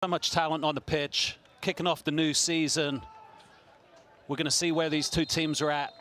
So much talent on the pitch, kicking off the new season. We're going to see where these two teams are at.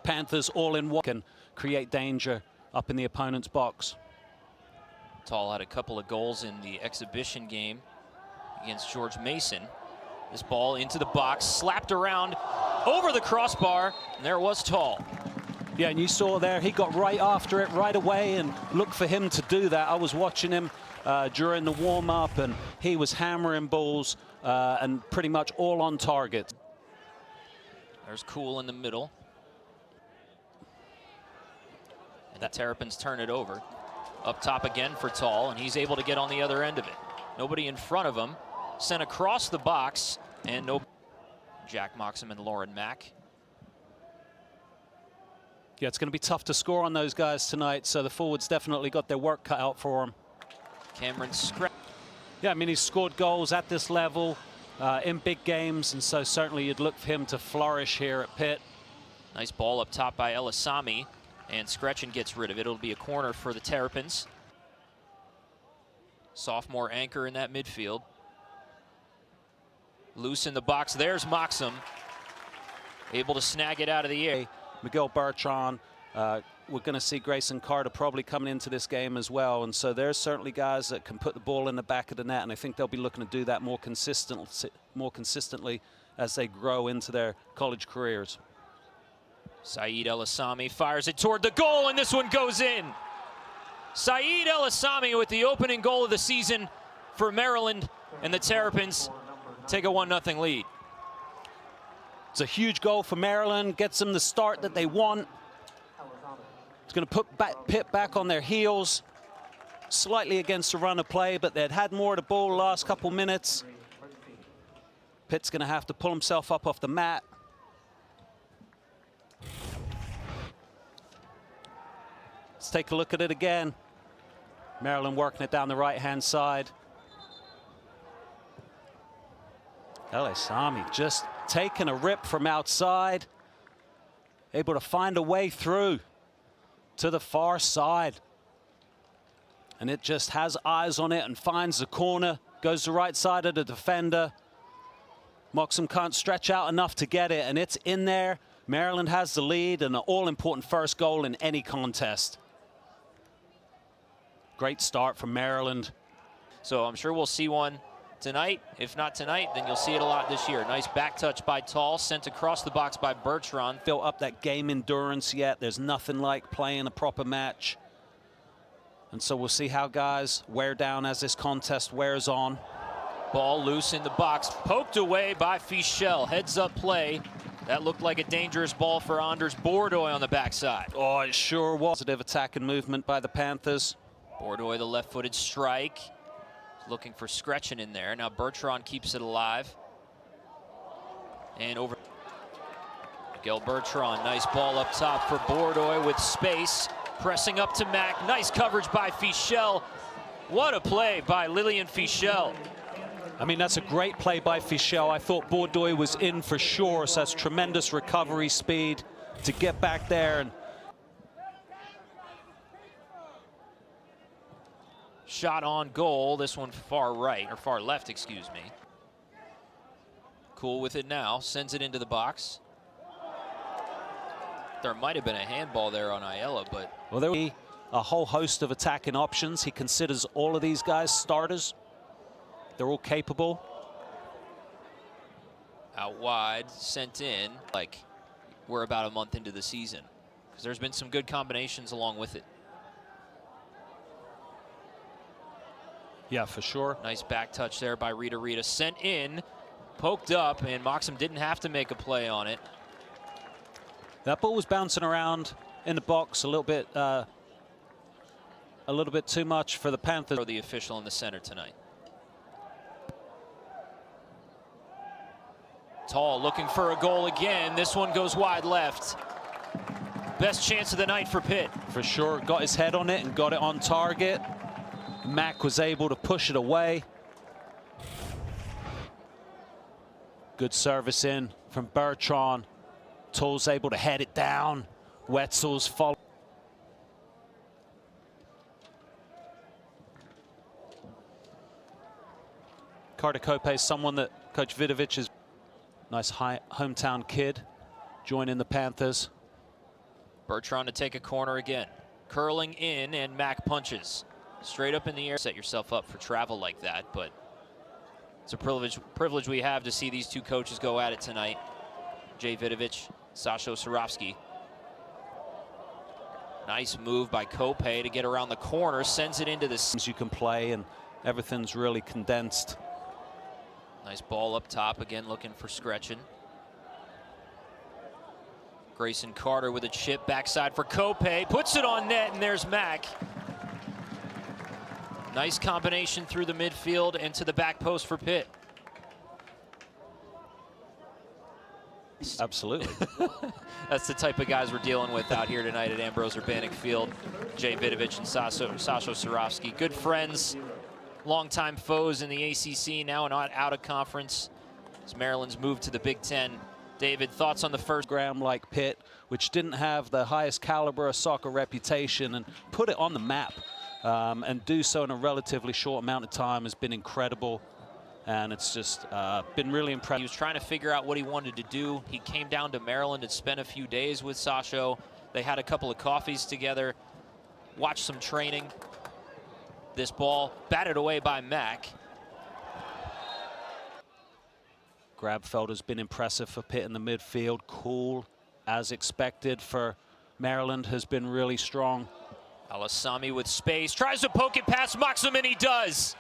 Panthers all in one can create danger up in the opponent's box. Tall had a couple of goals in the exhibition game against George Mason. This ball into the box, slapped around over the crossbar, and there was Tall. Yeah, and you saw there, he got right after it right away, and look for him to do that. I was watching him during the warm-up, and he was hammering balls and pretty much all on target. There's Cool in the middle. And the Terrapins turn it over. Up top again for Tall, and he's able to get on the other end of it. Nobody in front of him. Sent across the box, and no. Jack Moxham and Lauren Mack. Yeah, it's going to be tough to score on those guys tonight, so the forwards definitely got their work cut out for them. Cameron Scrap. Yeah, I mean, he's scored goals at this level in big games, and so certainly you'd look for him to flourish here at Pitt. Nice ball up top by Elisami, and Scretchen gets rid of it. It'll be a corner for the Terrapins. Sophomore anchor in that midfield. Loose in the box, there's Moxham. Able to snag it out of the air. Miguel Bertrand, we're going to see Grayson Carter probably coming into this game as well, and so there's certainly guys that can put the ball in the back of the net, and I think they'll be looking to do that more consistently as they grow into their college careers. Saeed Elisami fires it toward the goal, and this one goes in. Saeed Elisami with the opening goal of the season for Maryland, and the Terrapins take a 1-0 lead. It's a huge goal for Maryland, gets them the start that they want. It's going to put Pitt back on their heels, slightly against the run of play, but they'd had more of the ball the last couple minutes. Pitt's going to have to pull himself up off the mat. Let's take a look at it again. Maryland working it down the right-hand side. Elisami just taking a rip from outside, able to find a way through to the far side. And it just has eyes on it and finds the corner, goes to the right side of the defender. Moxham can't stretch out enough to get it, and it's in there. Maryland has the lead and an all-important first goal in any contest. Great start from Maryland. So I'm sure we'll see one tonight. If not tonight, then you'll see it a lot this year. Nice back touch by Tall, sent across the box by Bertrand. Built up that game endurance yet. There's nothing like playing a proper match. And so we'll see how guys wear down as this contest wears on. Ball loose in the box, poked away by Fischel. Heads up play. That looked like a dangerous ball for Anders Bordoy on the backside. Oh, it sure was. Positive attack and movement by the Panthers. Bordoy, the left-footed strike. Looking for Scretchen in there. Now Bertrand keeps it alive. And over. Miguel Bertrand, nice ball up top for Bordoy with space. Pressing up to Mack. Nice coverage by Fischel. What a play by Lillian Fischel. I mean, that's a great play by Fischel. I thought Bordoy was in for sure, so that's tremendous recovery speed to get back there. And shot on goal, this one far right, or far left, excuse me. Cool with it now, sends it into the box. There might have been a handball there on Ayala, but... Well, there will be a whole host of attacking options. He considers all of these guys starters. They're all capable. Out wide, sent in, like we're about a month into the season. Because there's been some good combinations along with it. Yeah, for sure. Nice back touch there by Rita. Sent in, poked up, and Moxham didn't have to make a play on it. That ball was bouncing around in the box a little bit too much for the Panthers. The official in the center tonight. Tall looking for a goal again. This one goes wide left. Best chance of the night for Pitt. For sure, got his head on it and got it on target. Mack was able to push it away. Good service in from Bertrand. Toll's able to head it down. Wetzel's follow. Carter Cope is someone that Coach Vidovic is nice hometown kid joining the Panthers. Bertrand to take a corner again. Curling in, and Mack punches. Straight up in the air. Set yourself up for travel like that, but it's a privilege we have to see these two coaches go at it tonight. Jay Vidovic, Sasho Surovsky. Nice move by Cope to get around the corner, sends it into the... You can play, and everything's really condensed. Nice ball up top, again looking for Scretchen. Grayson Carter with a chip, backside for Cope, puts it on net, and there's Mack. Nice combination through the midfield and to the back post for Pitt. Absolutely. That's the type of guys we're dealing with out here tonight at Ambrose Urbanic Field. Jay Vidovic and Sasho Surovsky, good friends, longtime foes in the ACC, now not out of conference as Maryland's moved to the Big Ten. David, thoughts on the first program like Pitt, which didn't have the highest caliber of soccer reputation, and put it on the map, and do so in a relatively short amount of time has been incredible. And it's just been really impressive. He was trying to figure out what he wanted to do. He came down to Maryland and spent a few days with Sasho. They had a couple of coffees together, watched some training. This ball batted away by Mack. Grabfelder's been impressive for Pitt in the midfield. Cool, as expected, for Maryland has been really strong. Alasami with space, tries to poke it past Maxim, and he does.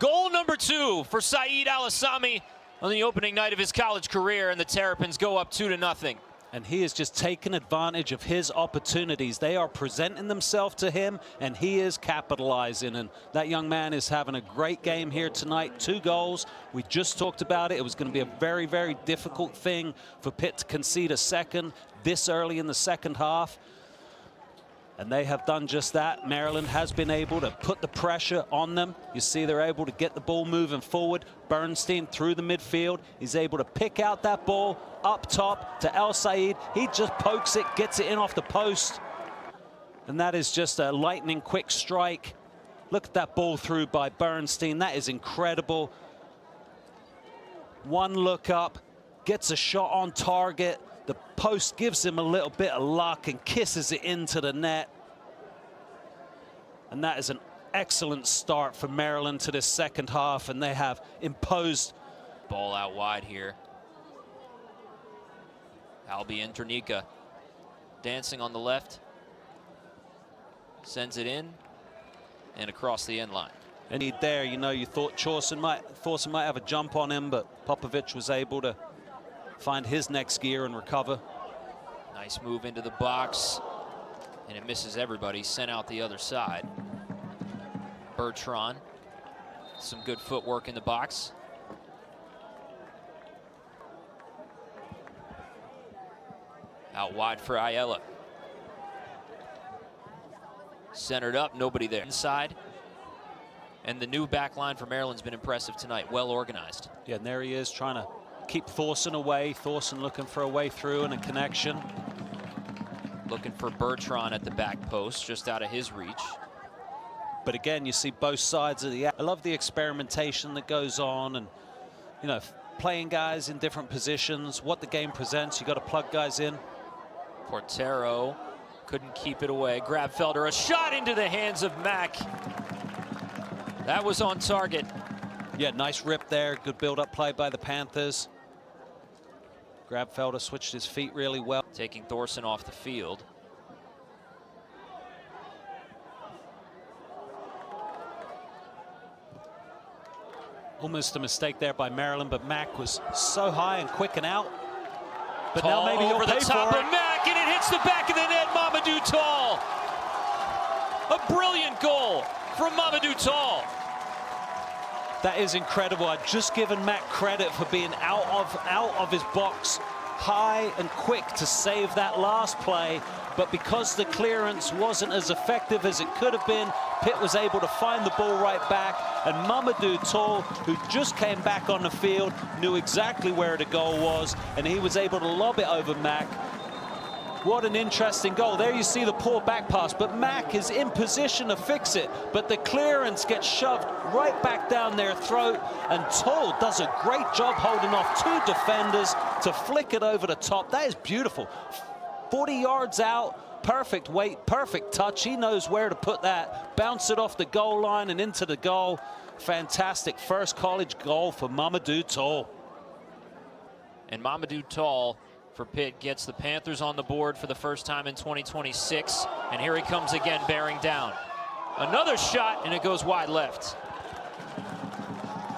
Goal number 2 for Saeed Alasami on the opening night of his college career, and the Terrapins go up 2-0. And he has just taken advantage of his opportunities. They are presenting themselves to him, and he is capitalizing. And that young man is having a great game here tonight. 2 goals. We just talked about it. It was going to be a very, very difficult thing for Pitt to concede a second this early in the second half. And they have done just that. Maryland has been able to put the pressure on them. You see they're able to get the ball moving forward. Bernstein through the midfield. He's able to pick out that ball up top to El Said. He just pokes it, gets it in off the post. And that is just a lightning quick strike. Look at that ball through by Bernstein. That is incredible. One look up, gets a shot on target. The post gives him a little bit of luck and kisses it into the net. And that is an excellent start for Maryland to this second half, and they have imposed. Ball out wide here. Albi Internica dancing on the left. Sends it in and across the end line. And there, you know, you thought Thorson might have a jump on him, but Popovich was able to find his next gear and recover. Nice move into the box, and it misses everybody, sent out the other side. Bertrand, some good footwork in the box. Out wide for Ayala. Centered up, nobody there. Inside. And the new back line for Maryland's been impressive tonight, well organized. Yeah, and there he is trying to keep Thorson away. Thorson looking for a way through and a connection. Looking for Bertrand at the back post, just out of his reach. But again, you see both sides of the... I love the experimentation that goes on, and, you know, playing guys in different positions, what the game presents, you got to plug guys in. Portero couldn't keep it away. Grabfelder, a shot into the hands of Mack. That was on target. Yeah, nice rip there. Good build-up play by the Panthers. Grabfelder switched his feet really well. Taking Thorson off the field. Almost a mistake there by Maryland, but Mack was so high and quick and out. But Tall now maybe he'll over the pay top for of it. Mack, and it hits the back of the net. Mamadou Tall. A brilliant goal from Mamadou Tall. That is incredible. I've just given Mack credit for being out of his box high and quick to save that last play, but because the clearance wasn't as effective as it could have been, Pitt was able to find the ball right back, and Mamadou Tall, who just came back on the field, knew exactly where the goal was, and he was able to lob it over Mack. What an interesting goal. There you see the poor back pass, but Mack is in position to fix it, but the clearance gets shoved right back down their throat, and Toll does a great job holding off two defenders to flick it over the top. That is beautiful. 40 yards out, perfect weight, perfect touch. He knows where to put that. Bounce it off the goal line and into the goal. Fantastic first college goal for Mamadou Toll. And Mamadou Toll for Pitt gets the Panthers on the board for the first time in 2026. And here he comes again, bearing down. Another shot, and it goes wide left.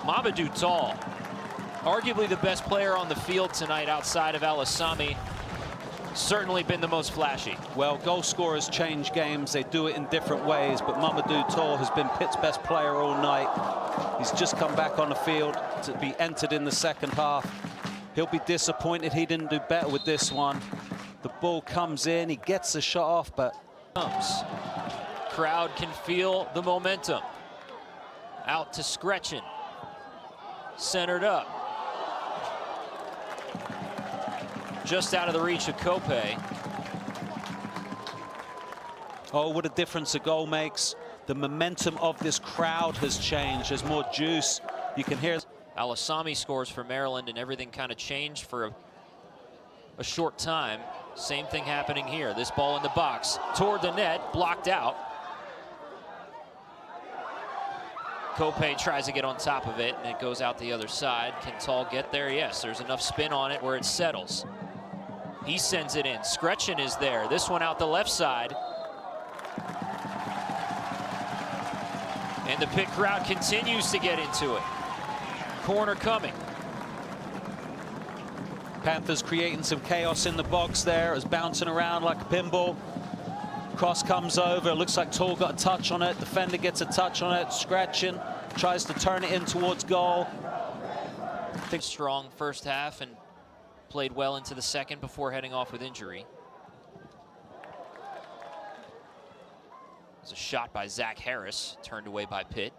Mamadou Toll, arguably the best player on the field tonight outside of Al-Assami. Certainly been the most flashy. Well, goal scorers change games. They do it in different ways, but Mamadou Toll has been Pitt's best player all night. He's just come back on the field to be entered in the second half. He'll be disappointed he didn't do better with this one. The ball comes in, he gets the shot off, but... Crowd can feel the momentum. Out to Scretchen. Centered up. Just out of the reach of Kope. Oh, what a difference a goal makes. The momentum of this crowd has changed. There's more juice. You can hear... Al-Assami scores for Maryland, and everything kind of changed for a short time. Same thing happening here. This ball in the box toward the net, blocked out. Kope tries to get on top of it, and it goes out the other side. Can Toll get there? Yes, there's enough spin on it where it settles. He sends it in. Scretchen is there. This one out the left side. And the Pitt crowd continues to get into it. Corner coming. Panthers creating some chaos in the box there. It's bouncing around like a pinball. Cross comes over. Looks like Toll got a touch on it. Defender gets a touch on it. Scratching. Tries to turn it in towards goal. Strong first half and played well into the second before heading off with injury. It's a shot by Zach Harris, turned away by Pitt.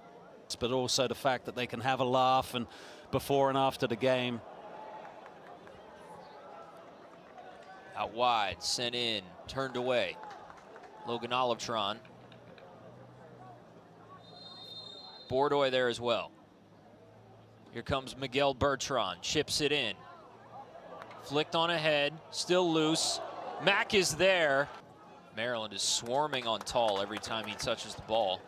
But also the fact that they can have a laugh and before and after the game. Out wide, sent in, turned away. Logan Olivetron. Bordoy there as well. Here comes Miguel Bertrand, chips it in. Flicked on ahead, still loose. Mack is there. Maryland is swarming on Toll every time he touches the ball.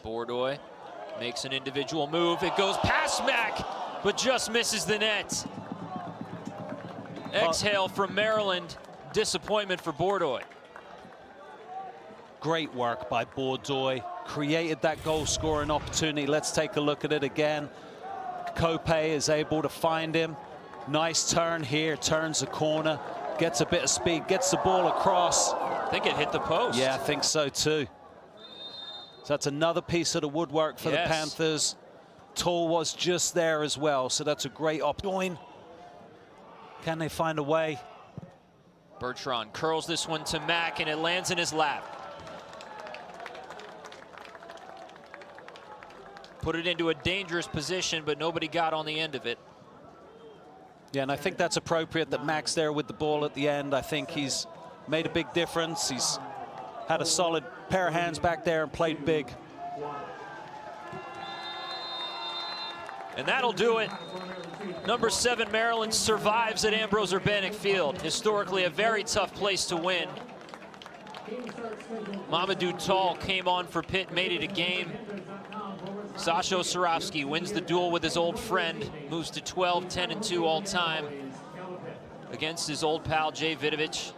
Bordoy makes an individual move. It goes past Mack, but just misses the net. Exhale from Maryland. Disappointment for Bordoy. Great work by Bordoy. Created that goal-scoring opportunity. Let's take a look at it again. Kope is able to find him. Nice turn here. Turns the corner. Gets a bit of speed. Gets the ball across. I think it hit the post. Yeah, I think so too. So that's another piece of the woodwork for the Panthers. Toll was just there as well, so that's a great opportunity. Can they find a way? Bertrand curls this one to Mack, and it lands in his lap. Put it into a dangerous position, but nobody got on the end of it. Yeah, and I think that's appropriate that Mack's there with the ball at the end. I think he's made a big difference. He's had a solid pair of hands back there and played big. And that'll do it. Number 7 Maryland survives at Ambrose Urbanic Field. Historically a very tough place to win. Mamadou Toll came on for Pitt, made it a game. Sasho Surofsky wins the duel with his old friend, moves to 12-10-2 all time against his old pal Jay Vidovich.